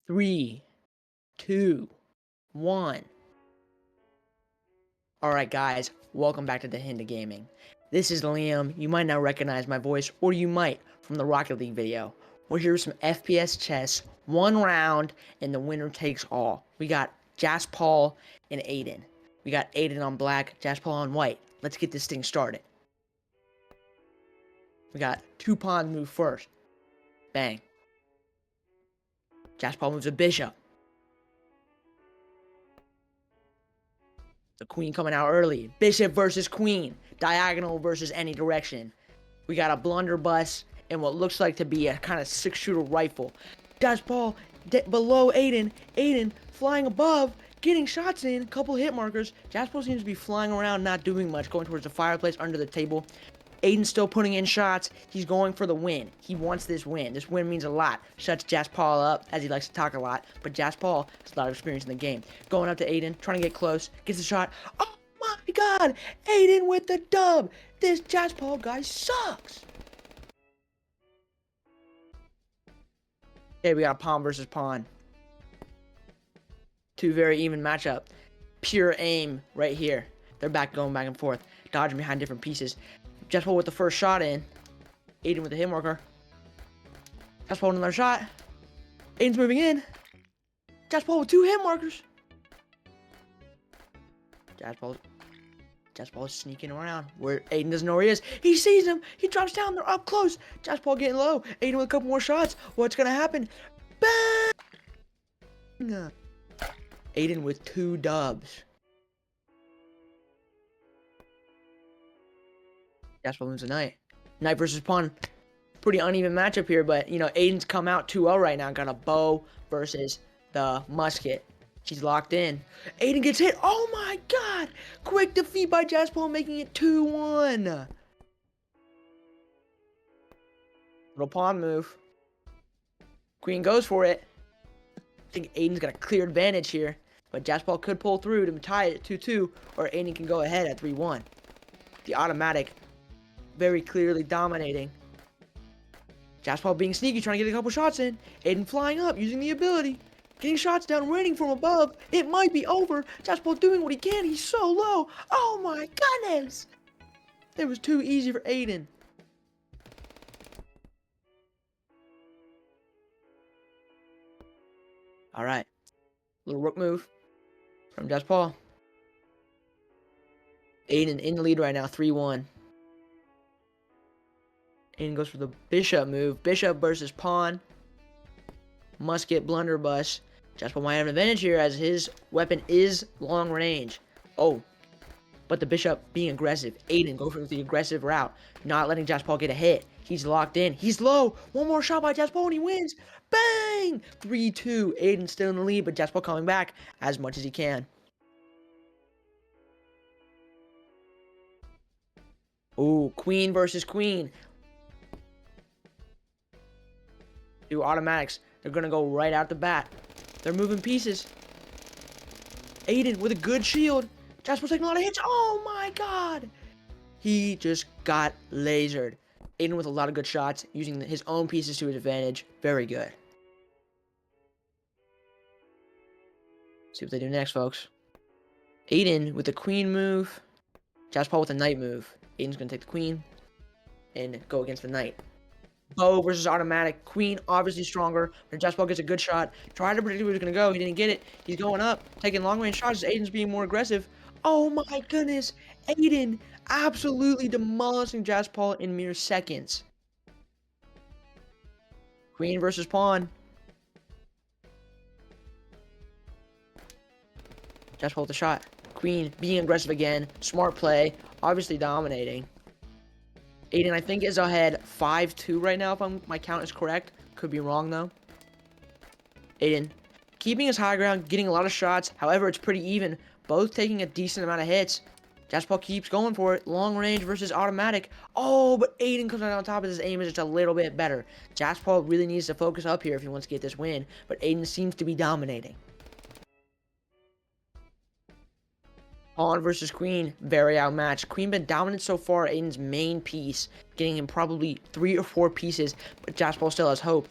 Three, two, one. Alright guys, welcome back to the Hinda Gaming. This is Liam. You might now recognize my voice, or you might from the Rocket League video. We're here with some FPS chess, one round, and the winner takes all. We got Jaspal and Aiden. We got Aiden on black, Jaspal on white. Let's get this thing started. We got two pawns move first. Bang. Jaspal moves a bishop. The queen coming out early. Bishop versus queen. Diagonal versus any direction. We got a blunderbuss and what looks like to be a kind of six-shooter rifle. Jaspal below Aiden. Aiden flying above, getting shots in. Couple hit markers. Jaspal seems to be flying around, not doing much, going towards the fireplace under the table. Aiden's still putting in shots. He's going for the win. He wants this win. This win means a lot. Shuts Jaspal up, as he likes to talk a lot. But Jaspal has a lot of experience in the game. Going up to Aiden, trying to get close. Gets a shot. Oh my god! Aiden with the dub! This Jaspal guy sucks! Okay, we got a pawn versus pawn. Two very even matchup. Pure aim right here. They're going back and forth. Dodging behind different pieces. Jaspal with the first shot in. Aiden with the hit marker. Jaspal with another shot. Aiden's moving in. Jaspal with two hit markers. Jaspal is sneaking around where Aiden doesn't know where he is. He sees him. He drops down. They're up close. Jaspal getting low. Aiden with a couple more shots. What's going to happen? Bang! Aiden with two dubs. Jaspal moves a knight. Knight versus pawn. Pretty uneven matchup here, but, you know, Aiden's come out 2-0 right now. Got a bow versus the musket. She's locked in. Aiden gets hit. Oh, my God. Quick defeat by Jaspal, making it 2-1. Little pawn move. Queen goes for it. I think Aiden's got a clear advantage here, but Jaspal could pull through to tie it at 2-2, or Aiden can go ahead at 3-1. The automatic very clearly dominating. Jaspal being sneaky, trying to get a couple shots in. Aiden flying up, using the ability. Getting shots down, raining from above. It might be over. Jaspal doing what he can. He's so low. Oh my goodness. It was too easy for Aiden. Alright. Little rook move from Jaspal. Aiden in the lead right now, 3-1. Aiden goes for the bishop move. Bishop versus pawn. Musket, blunderbuss. Jaspal might have an advantage here as his weapon is long range. Oh, but the bishop being aggressive. Aiden goes for the aggressive route, not letting Jaspal get a hit. He's locked in. He's low. One more shot by Jaspal and he wins. Bang! 3-2. Aiden still in the lead, but Jaspal coming back as much as he can. Ooh, queen versus queen. Do automatics. They're going to go right out the bat. They're moving pieces. Aiden with a good shield. Jaspal's taking a lot of hits. Oh my god. He just got lasered. Aiden with a lot of good shots, using his own pieces to his advantage. Very good. See what they do next, folks. Aiden with the queen move. Jaspal with a knight move. Aiden's going to take the queen and go against the knight. Bow versus automatic. Queen obviously stronger. But Jaspal gets a good shot. Tried to predict where he was going to go. He didn't get it. He's going up. Taking long range shots as Aiden's being more aggressive. Oh my goodness. Aiden absolutely demolishing Jaspal in mere seconds. Queen versus pawn. Jaspal with a shot. Queen being aggressive again. Smart play. Obviously dominating. Aiden, I think, is ahead 5-2 right now, if my count is correct. Could be wrong, though. Aiden keeping his high ground, getting a lot of shots. However, it's pretty even. Both taking a decent amount of hits. Jaspal keeps going for it. Long range versus automatic. Oh, but Aiden comes out on top of his aim is just a little bit better. Jaspal really needs to focus up here if he wants to get this win. But Aiden seems to be dominating. Pawn versus queen, very outmatched. Queen been dominant so far. Aiden's main piece, getting him probably 3 or 4 pieces, but Jaspal still has hope.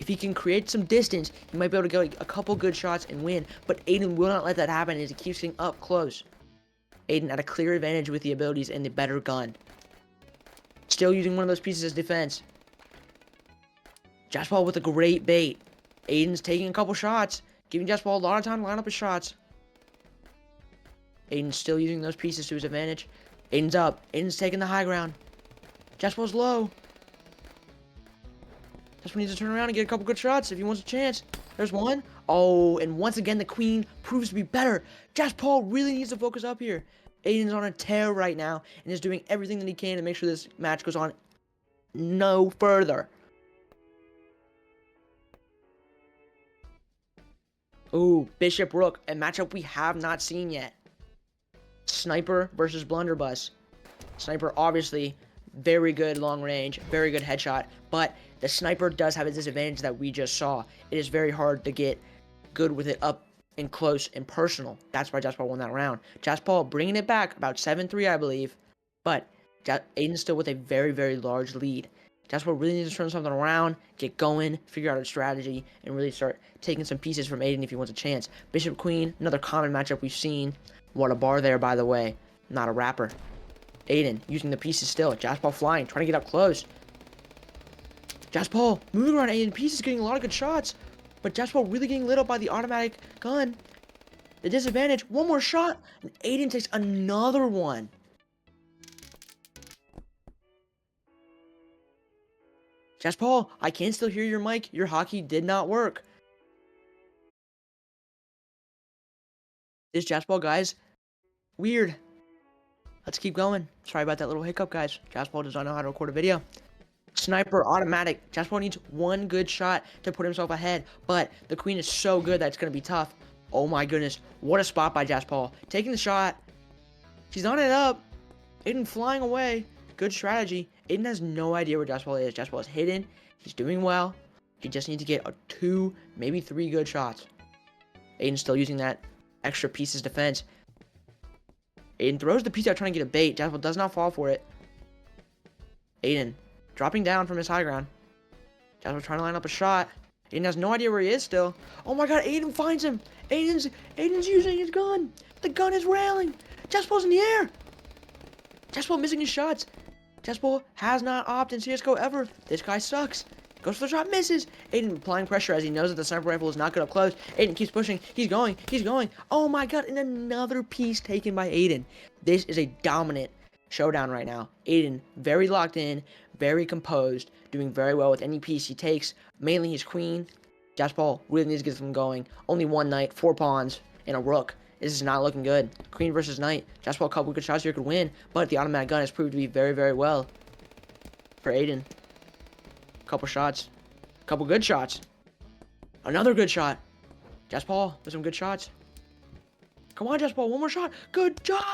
If If he can create some distance, he might be able to get a couple good shots and win. But Aiden will not let that happen as he keeps getting up close. Aiden at a clear advantage with the abilities and the better gun. Still using one of those pieces as defense. Jaspal with a great bait. Aiden's taking a couple shots, giving Jaspal a lot of time to line up his shots. Aiden's still using those pieces to his advantage. Aiden's up. Aiden's taking the high ground. Jaspal's low. Jaspal needs to turn around and get a couple good shots if he wants a chance. There's one. Oh, and once again, the queen proves to be better. Jaspal really needs to focus up here. Aiden's on a tear right now and is doing everything that he can to make sure this match goes on no further. Ooh, Bishop Rook, a matchup we have not seen yet. Sniper versus Blunderbuss. Sniper, obviously, very good long range, very good headshot, but the Sniper does have a disadvantage that we just saw. It is very hard to get good with it up and close and personal. That's why Jaspal won that round. Jaspal bringing it back, about 7-3, I believe, but Aiden's still with a very, very large lead. Jaspal really needs to turn something around, get going, figure out a strategy, and really start taking some pieces from Aiden if he wants a chance. Bishop Queen, another common matchup we've seen. What a bar there, by the way. Not a rapper. Aiden using the pieces still. Jaspal flying, trying to get up close. Jaspal moving around Aiden. Pieces getting a lot of good shots. But Jaspal really getting lit up by the automatic gun. The disadvantage. One more shot. And Aiden takes another one. Jaspal, I can still hear your mic. Your hockey did not work. This Jaspal, guys, weird. Let's keep going. Sorry about that little hiccup, guys. Jaspal does not know how to record a video. Sniper, automatic. Jaspal needs one good shot to put himself ahead, but the queen is so good that it's going to be tough. Oh my goodness. What a spot by Jaspal. Taking the shot. She's on it up. Aiden flying away. Good strategy. Aiden has no idea where Jaspal is. Jaspal is hidden. He's doing well. He just needs to get 2, maybe 3 good shots. Aiden's still using that extra pieces defense. Aiden throws the piece out trying to get a bait. Jaspal does not fall for it. Aiden dropping down from his high ground. Jaspal trying to line up a shot. Aiden has no idea where he is still. Oh my god, Aiden finds him. Aiden's using his gun. The gun is railing. Jaspal's in the air. Jaspal missing his shots. Jaspal has not opted in CSGO ever. This guy sucks. Goes for the shot, misses. Aiden applying pressure as he knows that the sniper rifle is not good up close. Aiden keeps pushing. He's going. Oh my god, and another piece taken by Aiden. This is a dominant showdown right now. Aiden, very locked in, very composed, doing very well with any piece he takes. Mainly his queen. Jaspal really needs to get something going. Only one knight, 4 pawns, and a rook. This is not looking good. Queen versus knight. Jaspal, a couple good shots here could win, but the automatic gun has proved to be very, very well for Aiden. Couple shots. Couple good shots. Another good shot. Jaspal with some good shots. Come on, Jaspal. One more shot. Good job.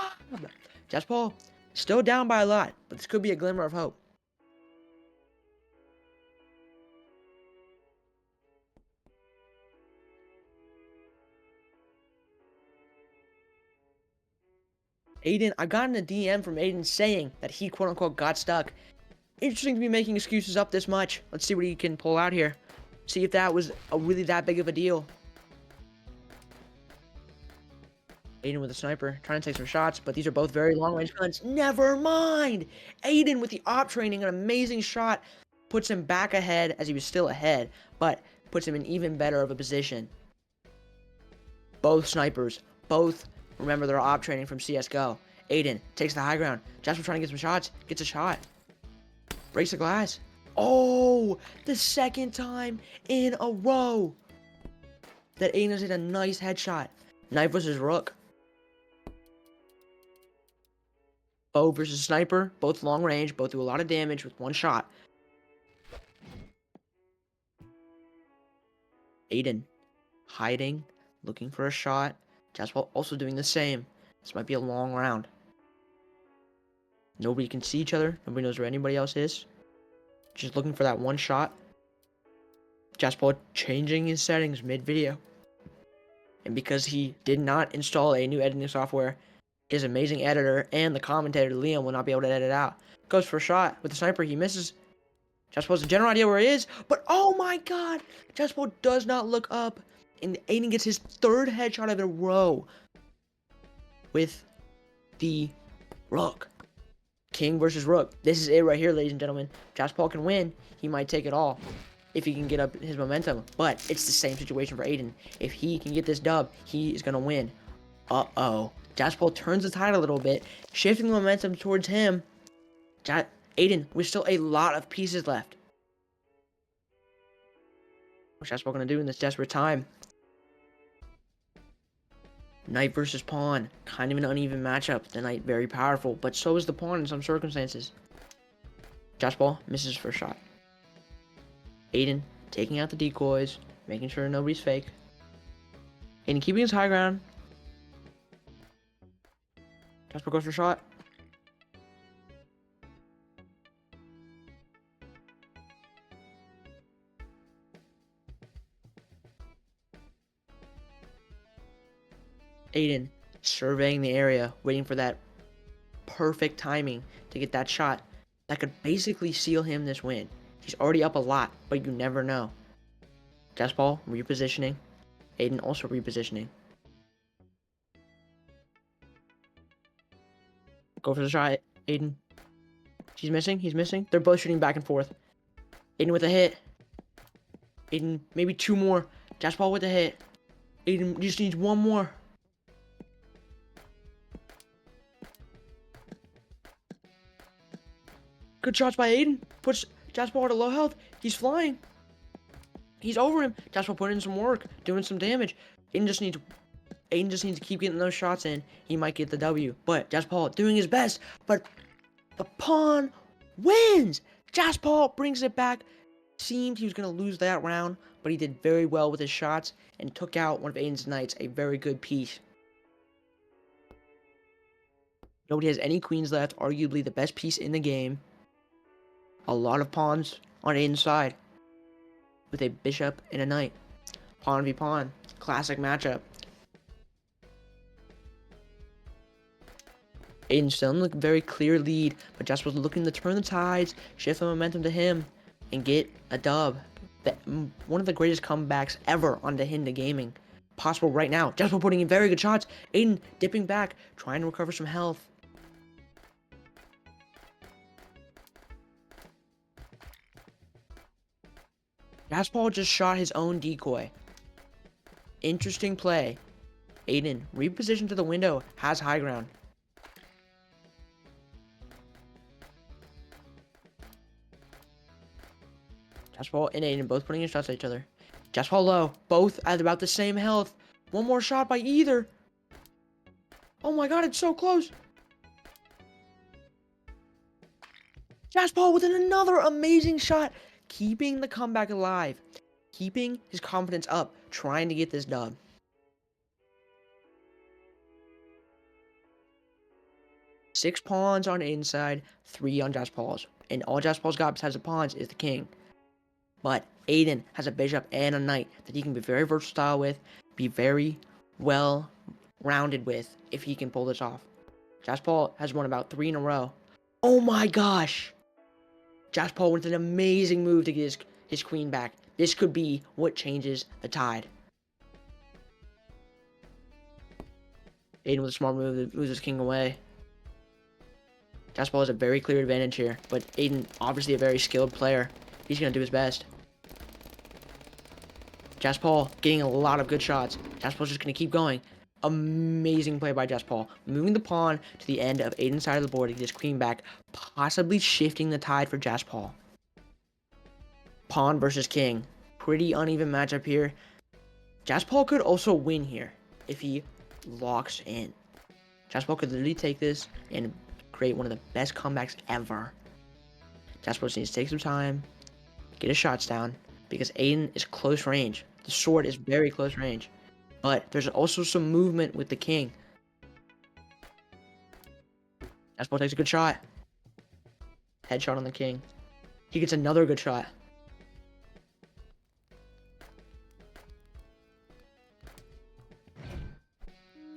Jaspal still down by a lot, but this could be a glimmer of hope. Aiden, I got in a DM from Aiden saying that he quote-unquote got stuck. Interesting to be making excuses up this much. Let's see what he can pull out here. See if that was really that big of a deal. Aiden with a sniper, trying to take some shots, but these are both very long-range guns. Never mind! Aiden with the op training, an amazing shot. Puts him back ahead as he was still ahead, but puts him in even better of a position. Both snipers, both remember their op training from CSGO. Aiden takes the high ground. Jaspal trying to get some shots, gets a shot. Breaks the glass. Oh, the second time in a row that Aiden has hit a nice headshot. Knight versus rook. Bow versus sniper. Both long range. Both do a lot of damage with one shot. Aiden hiding, looking for a shot. Jaspal also doing the same. This might be a long round. Nobody can see each other. Nobody knows where anybody else is. Just looking for that one shot. Jaspal changing his settings mid-video. And because he did not install a new editing software, his amazing editor and the commentator, Liam, will not be able to edit it out. Goes for a shot with the sniper. He misses. Jaspal has a general idea where he is, but oh my god! Jaspal does not look up, and Aiden gets his third headshot of a row with the rook. King versus rook. This is it right here, ladies and gentlemen. Jaspal can win. He might take it all if he can get up his momentum, but it's the same situation for Aiden. If he can get this dub, he is going to win. Uh-oh. Jaspal turns the tide a little bit, shifting the momentum towards him. Aiden, with still a lot of pieces left. What's Jaspal going to do in this desperate time? Knight versus pawn. Kind of an uneven matchup. The knight very powerful, but so is the pawn in some circumstances. Jaspal misses first shot. Aiden taking out the decoys, making sure nobody's fake. Aiden keeping his high ground. Jaspal goes for shot. Aiden surveying the area, waiting for that perfect timing to get that shot that could basically seal him this win. He's already up a lot, but you never know. Jaspal repositioning. Aiden also repositioning. Go for the shot, Aiden. He's missing. He's missing. They're both shooting back and forth. Aiden with a hit. Aiden, maybe two more. Jaspal with a hit. Aiden just needs one more. Good shots by Aiden. Puts Jaspal at a low health. He's flying. He's over him. Jaspal putting in some work, doing some damage. Aiden just needs to keep getting those shots in. He might get the W. But Jaspal doing his best. But the pawn wins. Jaspal brings it back. Seemed he was going to lose that round, but he did very well with his shots and took out one of Aiden's knights. A very good piece. Nobody has any queens left. Arguably the best piece in the game. A lot of pawns on Aiden's side. With a bishop and a knight. Pawn v pawn. Classic matchup. Aiden still in a very clear lead, but Jaspal was looking to turn the tides, shift the momentum to him, and get a dub. One of the greatest comebacks ever on the Hinda Gaming. Possible right now. Jaspal putting in very good shots. Aiden dipping back, trying to recover some health. Jaspal just shot his own decoy. Interesting play. Aiden, repositioned to the window, has high ground. Jaspal and Aiden both putting in shots at each other. Jaspal low, both at about the same health. One more shot by either. Oh my god, it's so close. Jaspal with another amazing shot. Keeping the comeback alive. Keeping his confidence up. Trying to get this dub. Six pawns on Aiden's side. 3 on Jaspal's. And all Jaspal's got besides the pawns is the king. But Aiden has a bishop and a knight that he can be very versatile with. Be very well rounded with if he can pull this off. Jaspal has won about 3 in a row. Oh my gosh! Jaspal with an amazing move to get his queen back. This could be what changes the tide. Aiden with a smart move that moves his king away. Jaspal has a very clear advantage here, but Aiden, obviously a very skilled player. He's going to do his best. Jaspal getting a lot of good shots. Jaspal's just going to keep going. Amazing play by Jaspal. Moving the pawn to the end of Aiden's side of the board to get his queen back, possibly shifting the tide for Jaspal. Pawn versus king. Pretty uneven matchup here. Jaspal could also win here if he locks in. Jaspal could literally take this and create one of the best comebacks ever. Jaspal just needs to take some time, get his shots down, because Aiden is close range. The sword is very close range. But there's also some movement with the king. Jaspal takes a good shot. Headshot on the king. He gets another good shot.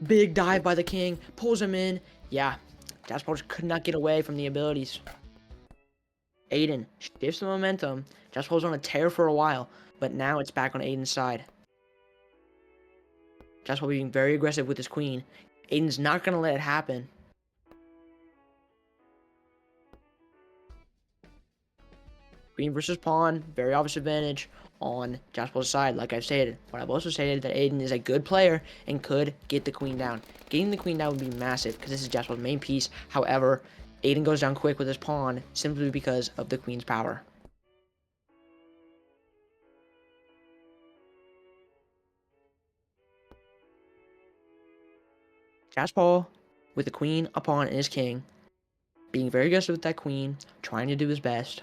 Big dive by the king. Pulls him in. Yeah. Jaspal just could not get away from the abilities. Aiden shifts the momentum. Jasper was on a tear for a while, but now it's back on Aiden's side. Jasper being very aggressive with his queen. Aiden's not going to let it happen. Queen versus pawn, very obvious advantage on Jasper's side, like I've stated. But I've also stated that Aiden is a good player and could get the queen down. Getting the queen down would be massive because this is Jasper's main piece. However, Aiden goes down quick with his pawn simply because of the queen's power. Jasper with the queen, a pawn, and his king, being very aggressive with that queen, trying to do his best.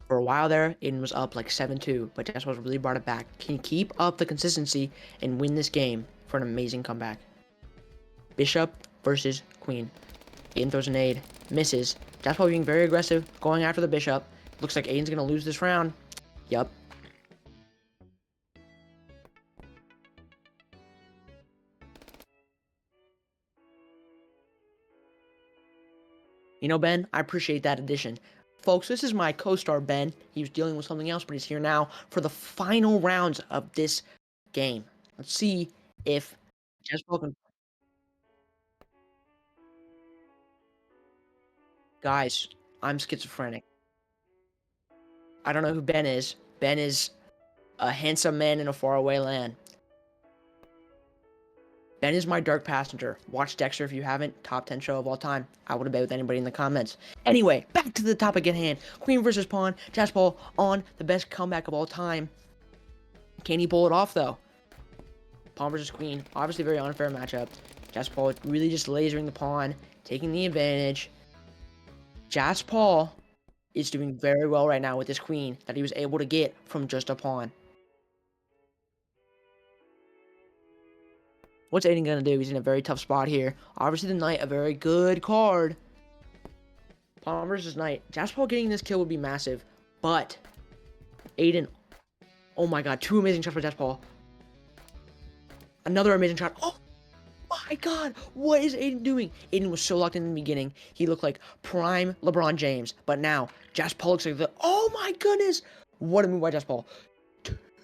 For a while there, Aiden was up like 7-2, but Jasper really brought it back. Can he keep up the consistency and win this game for an amazing comeback? Bishop versus queen. Aiden throws an aid, misses. Jasper being very aggressive, going after the bishop. Looks like Aiden's gonna lose this round. Yup. You know, Ben, I appreciate that addition. Folks, this is my co-star, Ben. He was dealing with something else, but he's here now for the final rounds of this game. Let's see if Jasper can... Guys, I'm schizophrenic. I don't know who Ben is. Ben is a handsome man in a faraway land. Ben is my dark passenger. Watch Dexter if you haven't. Top 10 show of all time. I would have bet with anybody in the comments. Anyway, back to the topic at hand. Queen versus pawn. Jasper on the best comeback of all time. Can he pull it off, though? Pawn versus queen. Obviously a very unfair matchup. Jasper really just lasering the pawn, taking the advantage. Jasper is doing very well right now with this queen that he was able to get from just a pawn. What's Aiden gonna do? He's in a very tough spot here. Obviously, the knight, a very good card. Pawn versus knight. Jasper getting this kill would be massive, but Aiden, oh my god, two amazing shots by Jasper. Another amazing shot. Oh my god, what is Aiden doing? Aiden was so locked in the beginning. He looked like prime LeBron James, but now Jasper looks like the... Oh my goodness! What a move by Jasper.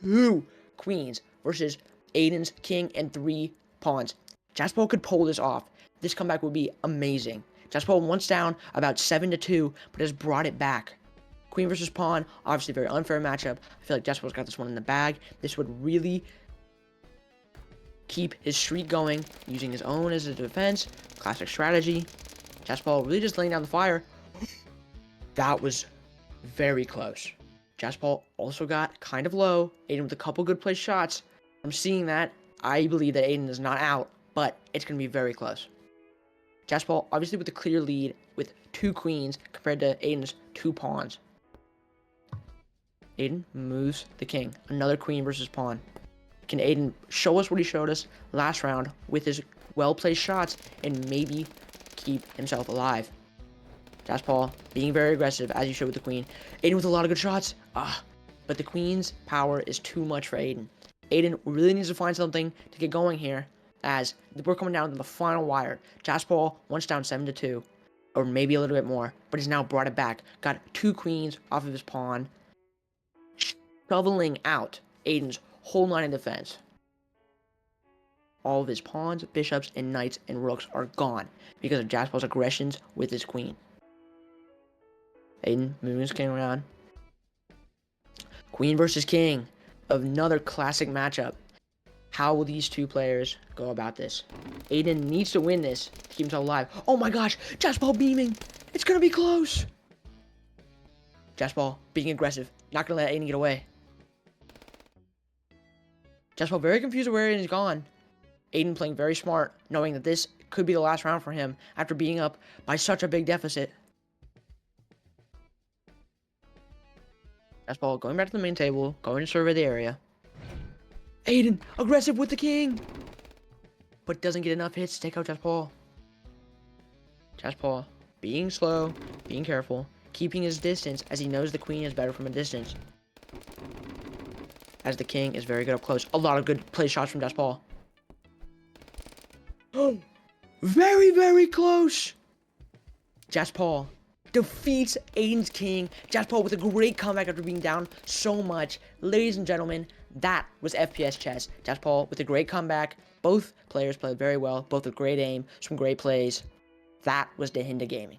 Two queens versus Aiden's king and 3 pawns. Jasper could pull this off. This comeback would be amazing. Jasper once down about 7-2, but has brought it back. Queen versus pawn, obviously a very unfair matchup. I feel like Jasper's got this one in the bag. This would really keep his streak going, using his own as a defense. Classic strategy. Jasper really just laying down the fire. That was very close. Jasper also got kind of low. Aiden with a couple good place shots. I'm seeing that. I believe that Aiden is not out, but it's going to be very close. Jasper obviously with a clear lead with 2 queens compared to Aiden's 2 pawns. Aiden moves the king. Another queen versus pawn. Can Aiden show us what he showed us last round with his well-placed shots and maybe keep himself alive? Jasper being very aggressive as you showed with the queen. Aiden with a lot of good shots. But the queen's power is too much for Aiden. Aiden really needs to find something to get going here, as we're coming down to the final wire. Jasper once down 7-2, or maybe a little bit more, but he's now brought it back. Got 2 queens off of his pawn, shoveling out Aiden's whole line of defense. All of his pawns, bishops, and knights and rooks are gone because of Jasper's aggressions with his queen. Aiden moving his king around. Queen versus king. Another classic matchup. How will these 2 players go about this? Aiden needs to win this to keep himself alive. Oh my gosh, Jasper beaming. It's gonna be close. Jasper being aggressive. Not gonna let Aiden get away. Jasper very confused where Aiden's gone. Aiden playing very smart, knowing that this could be the last round for him after being up by such a big deficit. Jasper going back to the main table, going to survey the area. Aiden, aggressive with the king! But doesn't get enough hits to take out Jasper. Jasper being slow, being careful, keeping his distance as he knows the queen is better from a distance. As the king is very good up close. A lot of good play shots from Jasper. Very, very close! Paul defeats Aiden's king. Paul with a great comeback after being down so much. Ladies and gentlemen, that was FPS Chess. Paul with a great comeback. Both players played very well, both with great aim, some great plays. That was Dahinda Gaming.